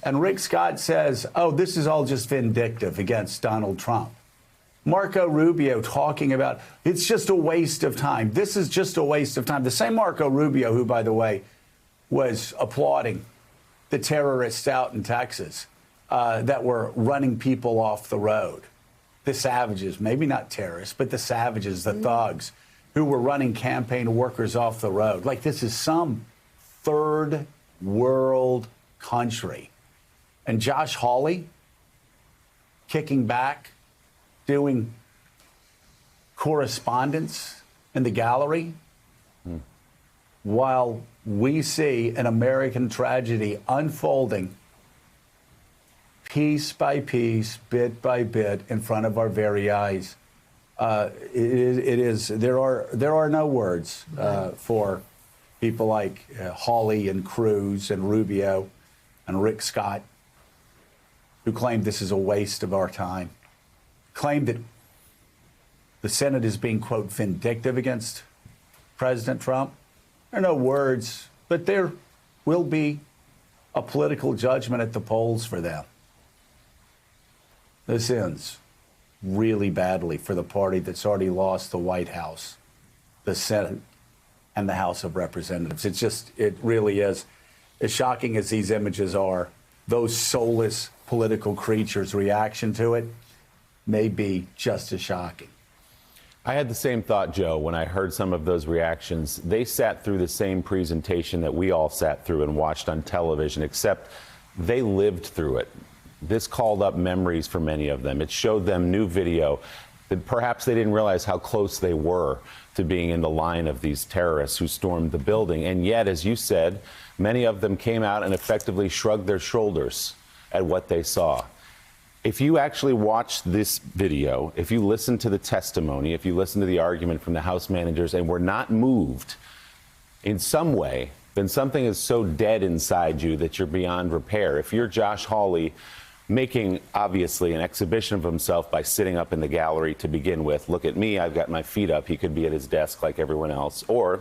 And Rick Scott says, oh, this is all just vindictive against Donald Trump. Marco Rubio talking about it's just a waste of time. This is just a waste of time. The same Marco Rubio who, by the way, was applauding the terrorists out in Texas that were running people off the road. The savages, maybe not terrorists, but the savages, the thugs who were running campaign workers off the road. Like this is some third world country. And Josh Hawley kicking back, doing correspondence in the gallery while we see an American tragedy unfolding piece by piece, bit by bit, in front of our very eyes. There are no words for people like Hawley and Cruz and Rubio and Rick Scott, who claim this is a waste of our time, claim that the Senate is being, quote, vindictive against President Trump. There are no words, but there will be a political judgment at the polls for them. This ends really badly for the party that's already lost the White House, the Senate, and the House of Representatives. It really is. As shocking as these images are, those soulless political creatures' reaction to it may be just as shocking. I had the same thought, Joe, when I heard some of those reactions. They sat through the same presentation that we all sat through and watched on television, except they lived through it. This called up memories for many of them. It showed them new video that perhaps they didn't realize how close they were to being in the line of these terrorists who stormed the building. And yet, as you said, many of them came out and effectively shrugged their shoulders at what they saw. If you actually watch this video, if you listen to the testimony, if you listen to the argument from the House managers and were not moved in some way, then something is so dead inside you that you're beyond repair. If you're Josh Hawley, making, obviously, an exhibition of himself by sitting up in the gallery to begin with. Look at me, I've got my feet up. He could be at his desk like everyone else. Or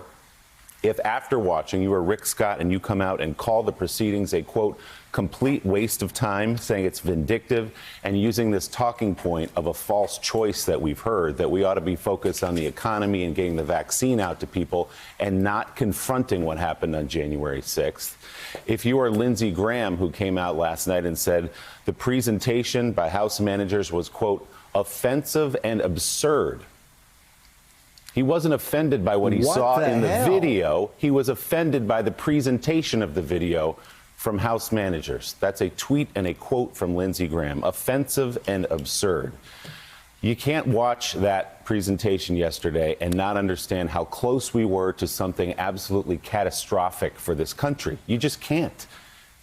if after watching you are Rick Scott and you come out and call the proceedings a, quote, complete waste of time, saying it's vindictive, and using this talking point of a false choice that we've heard, that we ought to be focused on the economy and getting the vaccine out to people and not confronting what happened on January 6th. If you are Lindsey Graham, who came out last night and said the presentation by House managers was, quote, offensive and absurd. He wasn't offended by what he saw in the video. He was offended by the presentation of the video from House managers. That's a tweet and a quote from Lindsey Graham. Offensive and absurd. You can't watch that presentation yesterday and not understand how close we were to something absolutely catastrophic for this country. You just can't.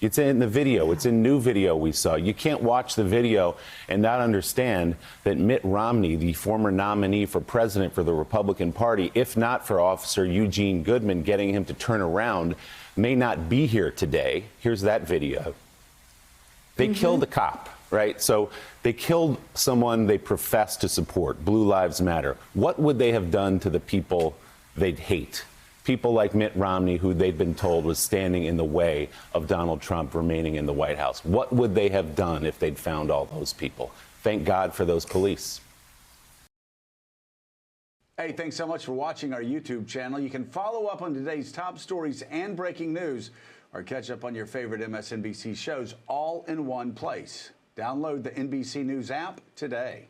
It's in the video. It's in new video we saw. You can't watch the video and not understand that Mitt Romney, the former nominee for president for the Republican Party, if not for Officer Eugene Goodman getting him to turn around, may not be here today. Here's that video. They killed a cop, right? So they killed someone they profess to support, Blue Lives Matter. What would they have done to the people they'd hate? People like Mitt Romney, who they'd been told was standing in the way of Donald Trump remaining in the White House. What would they have done if they'd found all those people? Thank God for those police. Hey, thanks so much for watching our YouTube channel. You can follow up on today's top stories and breaking news, or catch up on your favorite MSNBC shows all in one place. Download the NBC News app today.